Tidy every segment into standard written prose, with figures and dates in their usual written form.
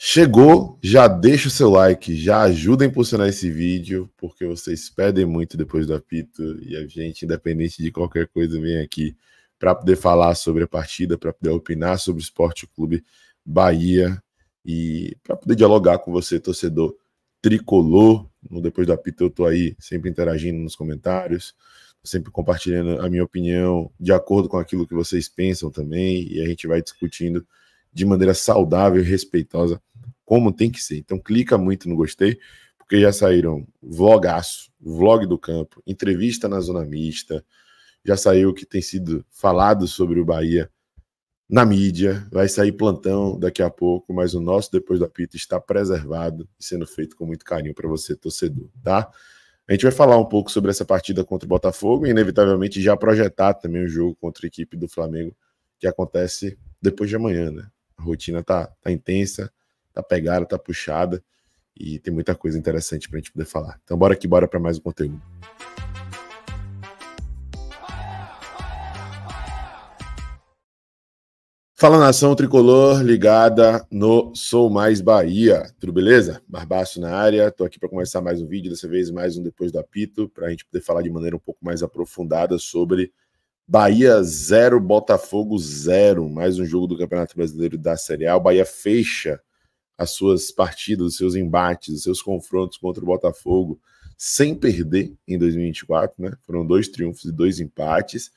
Chegou, já deixa o seu like, já ajuda a impulsionar esse vídeo, porque vocês pedem muito depois do apito e a gente, independente de qualquer coisa, vem aqui para poder falar sobre a partida, para poder opinar sobre o Sport Clube Bahia e para poder dialogar com você, torcedor tricolor. No Depois do Apito eu estou aí sempre interagindo nos comentários, sempre compartilhando a minha opinião de acordo com aquilo que vocês pensam também, e a gente vai discutindo de maneira saudável e respeitosa, como tem que ser. Então clica muito no gostei, porque já saíram vlogaço, vlog do campo, entrevista na Zona Mista, já saiu o que tem sido falado sobre o Bahia na mídia, vai sair plantão daqui a pouco, mas o nosso Depois do Apito está preservado e sendo feito com muito carinho para você, torcedor, tá? A gente vai falar um pouco sobre essa partida contra o Botafogo e, inevitavelmente, já projetar também o jogo contra a equipe do Flamengo, que acontece depois de amanhã, né? A rotina tá intensa, tá pegada, tá puxada e tem muita coisa interessante pra gente poder falar. Então bora que bora para mais um conteúdo. Fala, nação tricolor ligada no Sou Mais Bahia, tudo beleza? Barbaço na área, tô aqui para começar mais um vídeo, dessa vez mais um Depois do Apito, para a gente poder falar de maneira um pouco mais aprofundada sobre Bahia 0, Botafogo 0, mais um jogo do Campeonato Brasileiro da Série A. O Bahia fecha as suas partidas, os seus embates, os seus confrontos contra o Botafogo sem perder em 2024, né? Foram 2 triunfos e 2 empates.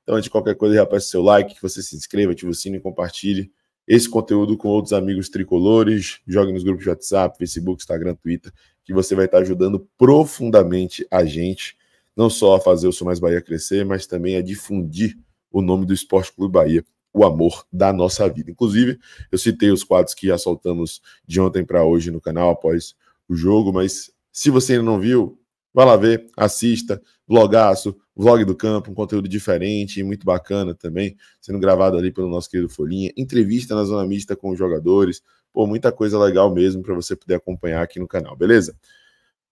Então, antes de qualquer coisa, já peço seu like, que você se inscreva, ative o sino e compartilhe esse conteúdo com outros amigos tricolores. Jogue nos grupos de WhatsApp, Facebook, Instagram, Twitter, que você vai estar ajudando profundamente a gente, não só a fazer o Sou Mais Bahia crescer, mas também a difundir o nome do Sport Clube Bahia, o amor da nossa vida. Inclusive, eu citei os quadros que já soltamos de ontem para hoje no canal após o jogo, mas se você ainda não viu, vá lá ver, assista, vlogaço, vlog do campo, um conteúdo diferente e muito bacana também, sendo gravado ali pelo nosso querido Folhinha, entrevista na Zona Mista com os jogadores, pô, muita coisa legal mesmo para você poder acompanhar aqui no canal, beleza?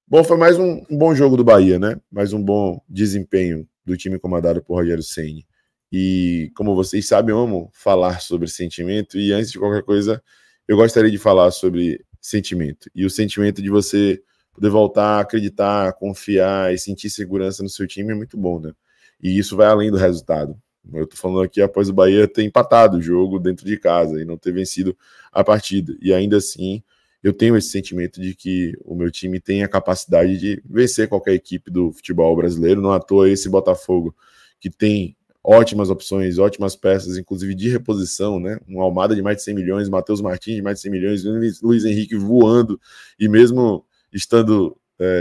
Bom, foi mais um bom jogo do Bahia, né? Mais um bom desempenho do time comandado por Rogério Ceni. E, como vocês sabem, eu amo falar sobre sentimento, e antes de qualquer coisa, eu gostaria de falar sobre sentimento. E o sentimento de você poder voltar a acreditar, confiar e sentir segurança no seu time é muito bom, né? E isso vai além do resultado. Eu tô falando aqui após o Bahia ter empatado o jogo dentro de casa e não ter vencido a partida. E ainda assim, eu tenho esse sentimento de que o meu time tem a capacidade de vencer qualquer equipe do futebol brasileiro. Não à toa esse Botafogo, que tem ótimas opções, ótimas peças, inclusive de reposição, né? Um Almada de mais de 100 milhões, Matheus Martins de mais de 100 milhões, Luiz Henrique voando, e mesmo estando,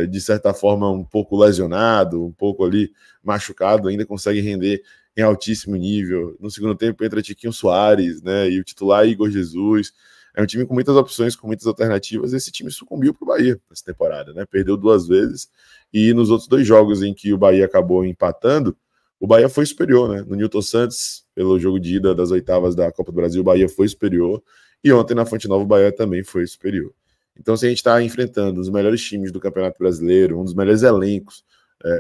de certa forma, um pouco lesionado, um pouco ali machucado, ainda consegue render em altíssimo nível. No segundo tempo entra Tiquinho Soares, né? E o titular Igor Jesus. É um time com muitas opções, com muitas alternativas. Esse time sucumbiu para o Bahia nessa temporada, né? Perdeu 2 vezes, e nos outros 2 jogos em que o Bahia acabou empatando, o Bahia foi superior, né? No Newton Santos, pelo jogo de ida das oitavas da Copa do Brasil, o Bahia foi superior, e ontem na Fonte Nova o Bahia também foi superior. Então, se a gente está enfrentando os melhores times do Campeonato Brasileiro, um dos melhores elencos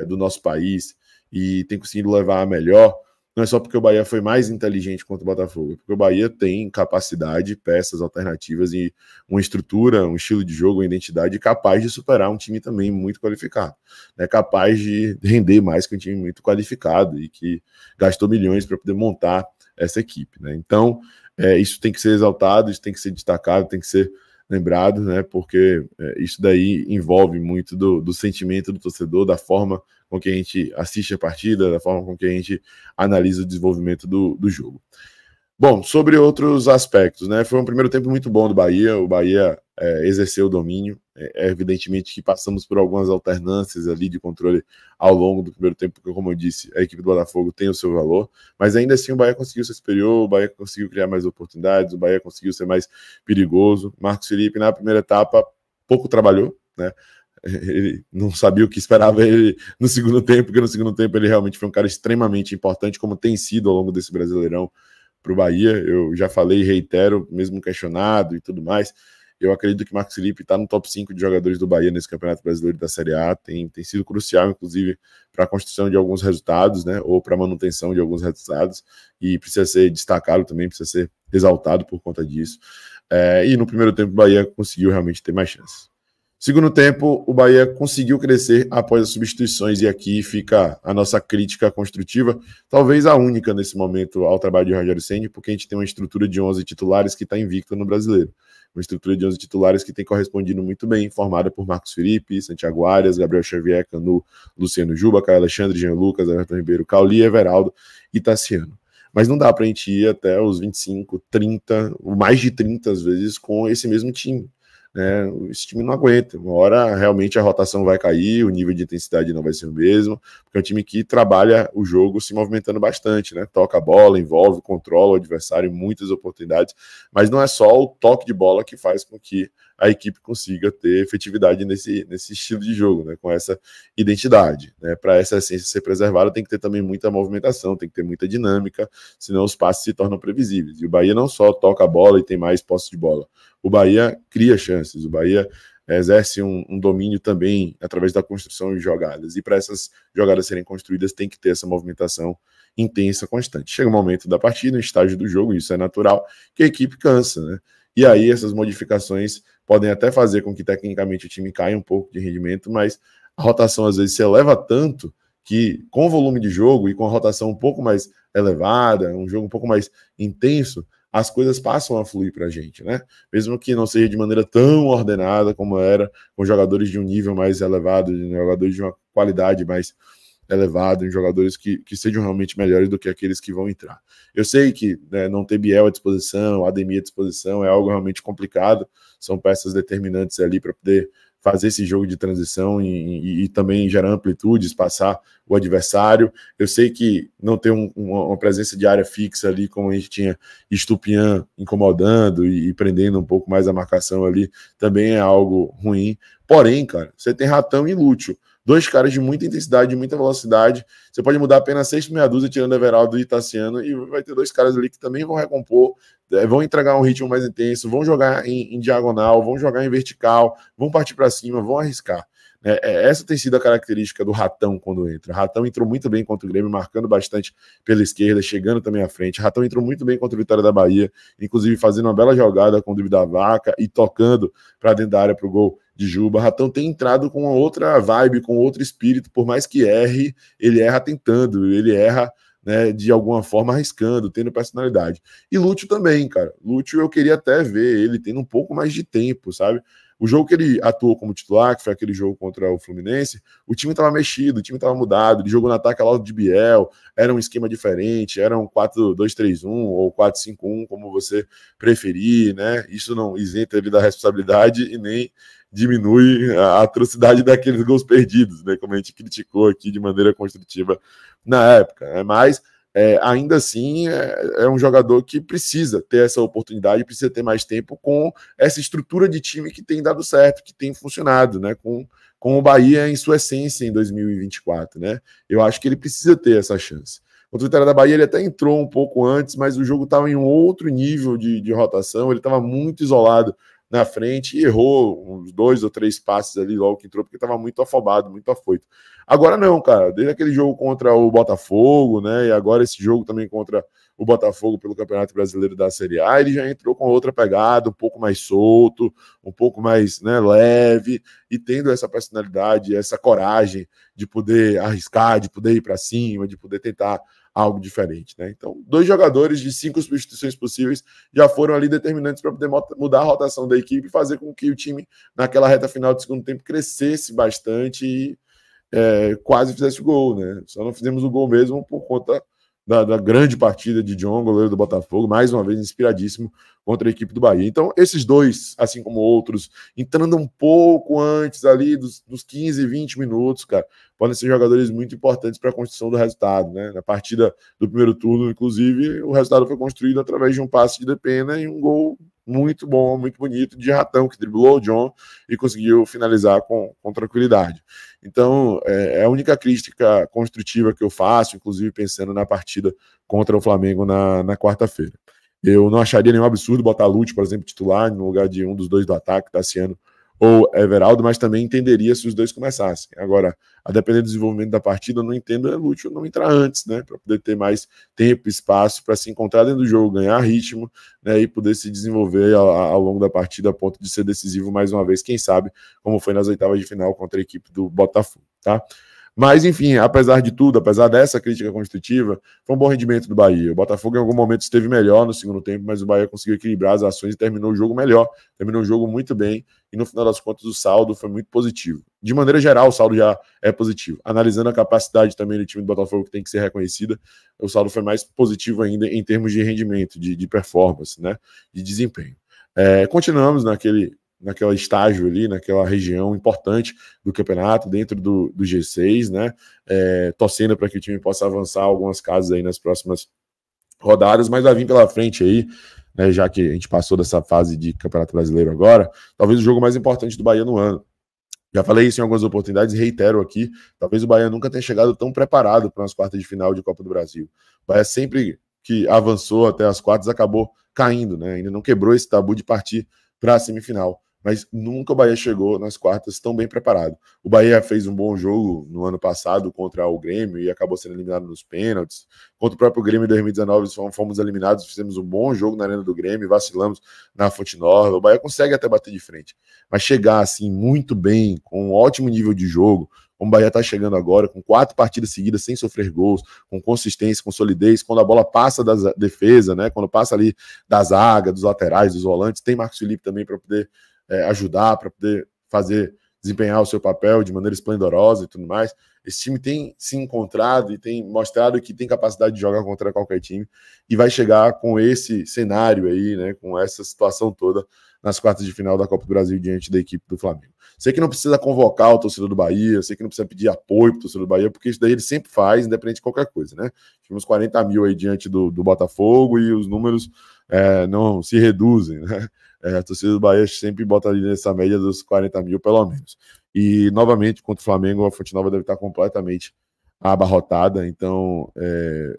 do nosso país, e tem conseguido levar a melhor, não é só porque o Bahia foi mais inteligente contra o Botafogo, é porque o Bahia tem capacidade, peças alternativas e uma estrutura, um estilo de jogo, uma identidade capaz de superar um time também muito qualificado, né? Capaz de render mais que um time muito qualificado e que gastou milhões para poder montar essa equipe, né? Então, isso tem que ser exaltado, isso tem que ser destacado, tem que ser lembrado, né? Porque isso daí envolve muito do sentimento do torcedor, da forma com que a gente assiste a partida, da forma com que a gente analisa o desenvolvimento do jogo. Bom, sobre outros aspectos, né? Foi um primeiro tempo muito bom do Bahia, o Bahia exerceu o domínio, evidentemente que passamos por algumas alternâncias ali de controle ao longo do primeiro tempo, porque, como eu disse, a equipe do Botafogo tem o seu valor, mas ainda assim o Bahia conseguiu ser superior, o Bahia conseguiu criar mais oportunidades, o Bahia conseguiu ser mais perigoso. Marcos Felipe, na primeira etapa, pouco trabalhou, né? Ele não sabia o que esperava ele no segundo tempo, porque no segundo tempo ele realmente foi um cara extremamente importante, como tem sido ao longo desse Brasileirão para o Bahia. Eu já falei e reitero, mesmo questionado e tudo mais, eu acredito que Marcos Felipe está no top 5 de jogadores do Bahia nesse Campeonato Brasileiro da Série A, tem sido crucial, inclusive, para a construção de alguns resultados, né, ou para a manutenção de alguns resultados, e precisa ser destacado também, precisa ser exaltado por conta disso. E no primeiro tempo o Bahia conseguiu realmente ter mais chances. Segundo tempo, o Bahia conseguiu crescer após as substituições, e aqui fica a nossa crítica construtiva, talvez a única nesse momento ao trabalho de Rogério Ceni, porque a gente tem uma estrutura de 11 titulares que está invicta no Brasileiro. Uma estrutura de 11 titulares que tem correspondido muito bem, formada por Marcos Felipe, Santiago Arias, Gabriel Xavier, Canu, Luciano Juba, Caio Alexandre, Jean Lucas, Everton Ribeiro, Cauli, Everaldo e Tassiano. Mas não dá para a gente ir até os 25, 30, mais de 30 às vezes com esse mesmo time. Esse time não aguenta. Uma hora realmente a rotação vai cair, o nível de intensidade não vai ser o mesmo, porque é um time que trabalha o jogo se movimentando bastante, né? Toca a bola, envolve, controla o adversário em muitas oportunidades, mas não é só o toque de bola que faz com que a equipe consiga ter efetividade nesse estilo de jogo, né? Com essa identidade, né? Para essa essência ser preservada, tem que ter também muita movimentação, tem que ter muita dinâmica, senão os passes se tornam previsíveis. E o Bahia não só toca a bola e tem mais posse de bola, o Bahia cria chances, o Bahia exerce um domínio também através da construção de jogadas, e para essas jogadas serem construídas tem que ter essa movimentação intensa, constante. Chega um momento da partida, no estágio do jogo, isso é natural, que a equipe cansa, né? E aí essas modificações podem até fazer com que tecnicamente o time caia um pouco de rendimento, mas a rotação às vezes se eleva tanto que, com o volume de jogo e com a rotação um pouco mais elevada, um jogo um pouco mais intenso, as coisas passam a fluir para a gente, né? Mesmo que não seja de maneira tão ordenada como era, com jogadores de um nível mais elevado, jogadores de uma qualidade mais elevada, em jogadores que sejam realmente melhores do que aqueles que vão entrar. Eu sei que, né, não ter Biel à disposição, Ademir à disposição, é algo realmente complicado, são peças determinantes ali para poder fazer esse jogo de transição e também gerar amplitude, espaçar o adversário. Eu sei que não ter uma presença de área fixa ali, como a gente tinha Estupiñán incomodando e prendendo um pouco mais a marcação ali, também é algo ruim. Porém, cara, você tem Ratão e Lúcio, dois caras de muita intensidade, de muita velocidade. Você pode mudar apenas 6 meia dúzia, tirando Everaldo e Tassiano, e vai ter dois caras ali que também vão recompor, vão entregar um ritmo mais intenso, vão jogar em diagonal, vão jogar em vertical, vão partir para cima, vão arriscar. Essa tem sido a característica do Ratão quando entra. Ratão entrou muito bem contra o Grêmio, marcando bastante pela esquerda, chegando também à frente. Ratão entrou muito bem contra o Vitória da Bahia, inclusive fazendo uma bela jogada com o Drible da Vaca e tocando para dentro da área para o gol de Juba. Ratão tem entrado com outra vibe, com outro espírito, por mais que erre, ele erra tentando, ele erra, né, de alguma forma arriscando, tendo personalidade. E Lúcio também, cara. Lúcio eu queria até ver ele tendo um pouco mais de tempo, sabe? O jogo que ele atuou como titular, que foi aquele jogo contra o Fluminense, o time estava mexido, o time estava mudado, ele jogou no ataque ao lado de Biel, era um esquema diferente, era um 4-2-3-1 ou 4-5-1, como você preferir, né? Isso não isenta ele da responsabilidade e nem diminui a atrocidade daqueles gols perdidos, né? Como a gente criticou aqui de maneira construtiva na época, né? Mas ainda assim é um jogador que precisa ter essa oportunidade, precisa ter mais tempo com essa estrutura de time que tem dado certo, que tem funcionado, né? Com o Bahia em sua essência em 2024, né? Eu acho que ele precisa ter essa chance. Contra o Vitória da Bahia ele até entrou um pouco antes, mas o jogo estava em um outro nível de rotação, ele estava muito isolado na frente e errou uns 2 ou 3 passes ali logo que entrou, porque estava muito afobado, muito afoito. Agora não, cara, desde aquele jogo contra o Botafogo, né, e agora esse jogo também contra o Botafogo pelo Campeonato Brasileiro da Série A, ele já entrou com outra pegada, um pouco mais solto, um pouco mais, né, leve, e tendo essa personalidade, essa coragem de poder arriscar, de poder ir para cima, de poder tentar algo diferente, né? Então, 2 jogadores de 5 substituições possíveis já foram ali determinantes para poder mudar a rotação da equipe e fazer com que o time, naquela reta final do segundo tempo, crescesse bastante e quase fizesse o gol, né? Só não fizemos o gol mesmo por conta da grande partida de John, goleiro do Botafogo, mais uma vez inspiradíssimo contra a equipe do Bahia. Então, esses dois, assim como outros, entrando um pouco antes ali dos 15, 20 minutos, cara, podem ser jogadores muito importantes para a construção do resultado, né? Na partida do primeiro turno, inclusive, o resultado foi construído através de um passe de Depena e um gol muito bom, muito bonito, de Ratão, que driblou o John e conseguiu finalizar com tranquilidade. Então, é a única crítica construtiva que eu faço, inclusive pensando na partida contra o Flamengo na quarta-feira. Eu não acharia nenhum absurdo botar Lúcio, por exemplo, titular, no lugar de um dos dois do ataque, Tassiano ou Everaldo, mas também entenderia se os dois começassem. Agora, a depender do desenvolvimento da partida, eu não entendo Lúcio não entrar antes, né, para poder ter mais tempo e espaço para se encontrar dentro do jogo, ganhar ritmo, né, e poder se desenvolver ao longo da partida a ponto de ser decisivo mais uma vez, quem sabe, como foi nas oitavas de final contra a equipe do Botafogo, tá? Mas, enfim, apesar de tudo, apesar dessa crítica construtiva, foi um bom rendimento do Bahia. O Botafogo em algum momento esteve melhor no segundo tempo, mas o Bahia conseguiu equilibrar as ações e terminou o jogo melhor, terminou o jogo muito bem, e no final das contas o saldo foi muito positivo. De maneira geral, o saldo já é positivo. Analisando a capacidade também do time do Botafogo, que tem que ser reconhecida, o saldo foi mais positivo ainda em termos de rendimento, de performance, né, de desempenho. Continuamos naquele estágio ali, naquela região importante do campeonato, dentro do G6, né, torcendo para que o time possa avançar algumas casas aí nas próximas rodadas, mas vai vir pela frente aí, né, já que a gente passou dessa fase de Campeonato Brasileiro agora, talvez o jogo mais importante do Bahia no ano. Já falei isso em algumas oportunidades e reitero aqui, talvez o Bahia nunca tenha chegado tão preparado para as quartas de final de Copa do Brasil. O Bahia sempre que avançou até as quartas acabou caindo, né, ainda não quebrou esse tabu de partir para a semifinal. Mas nunca o Bahia chegou nas quartas tão bem preparado. O Bahia fez um bom jogo no ano passado contra o Grêmio e acabou sendo eliminado nos pênaltis. Contra o próprio Grêmio em 2019, fomos eliminados, fizemos um bom jogo na arena do Grêmio, vacilamos na Fonte Nova. O Bahia consegue até bater de frente, mas chegar assim muito bem, com um ótimo nível de jogo, como o Bahia está chegando agora, com 4 partidas seguidas sem sofrer gols, com consistência, com solidez, quando a bola passa da defesa, né, quando passa ali da zaga, dos laterais, dos volantes, tem Marcos Felipe também para poder ajudar, para poder desempenhar o seu papel de maneira esplendorosa e tudo mais. Esse time tem se encontrado e tem mostrado que tem capacidade de jogar contra qualquer time e vai chegar com esse cenário aí, né, com essa situação toda nas quartas de final da Copa do Brasil diante da equipe do Flamengo. Sei que não precisa convocar o torcedor do Bahia, sei que não precisa pedir apoio para o torcedor do Bahia, porque isso daí ele sempre faz, independente de qualquer coisa, né? Tivemos 40 mil aí diante do Botafogo e os números não se reduzem, né? A torcida do Bahia sempre bota ali nessa média dos 40 mil, pelo menos. E, novamente, contra o Flamengo, a Fonte Nova deve estar completamente abarrotada. Então,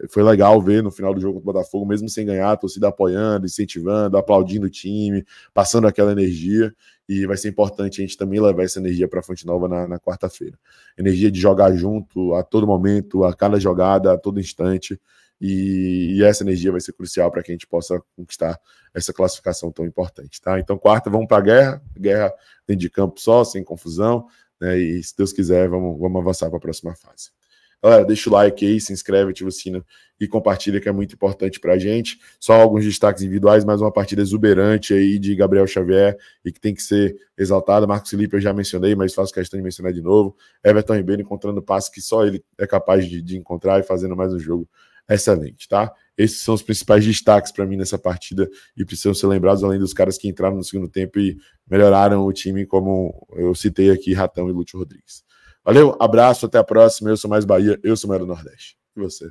foi legal ver no final do jogo contra o Botafogo, mesmo sem ganhar, a torcida apoiando, incentivando, aplaudindo o time, passando aquela energia. E vai ser importante a gente também levar essa energia para a Fonte Nova na quarta-feira. Energia de jogar junto a todo momento, a cada jogada, a todo instante. E essa energia vai ser crucial para que a gente possa conquistar essa classificação tão importante, tá? Então, quarta, vamos para a guerra dentro de campo só, sem confusão, né? E se Deus quiser, vamos avançar para a próxima fase. Galera, deixa o like aí, se inscreve, ativa o sino e compartilha, que é muito importante para a gente. Só alguns destaques individuais, mais uma partida exuberante aí de Gabriel Xavier e que tem que ser exaltada. Marcos Felipe eu já mencionei, mas faço questão de mencionar de novo. Everton Ribeiro encontrando passes que só ele é capaz de encontrar e fazendo mais um jogo excelente, tá? Esses são os principais destaques para mim nessa partida e precisam ser lembrados, além dos caras que entraram no segundo tempo e melhoraram o time, como eu citei aqui, Ratão e Lúcio Rodrigues. Valeu, abraço, até a próxima. Eu sou Mais Bahia, eu sou Mero Nordeste. E você?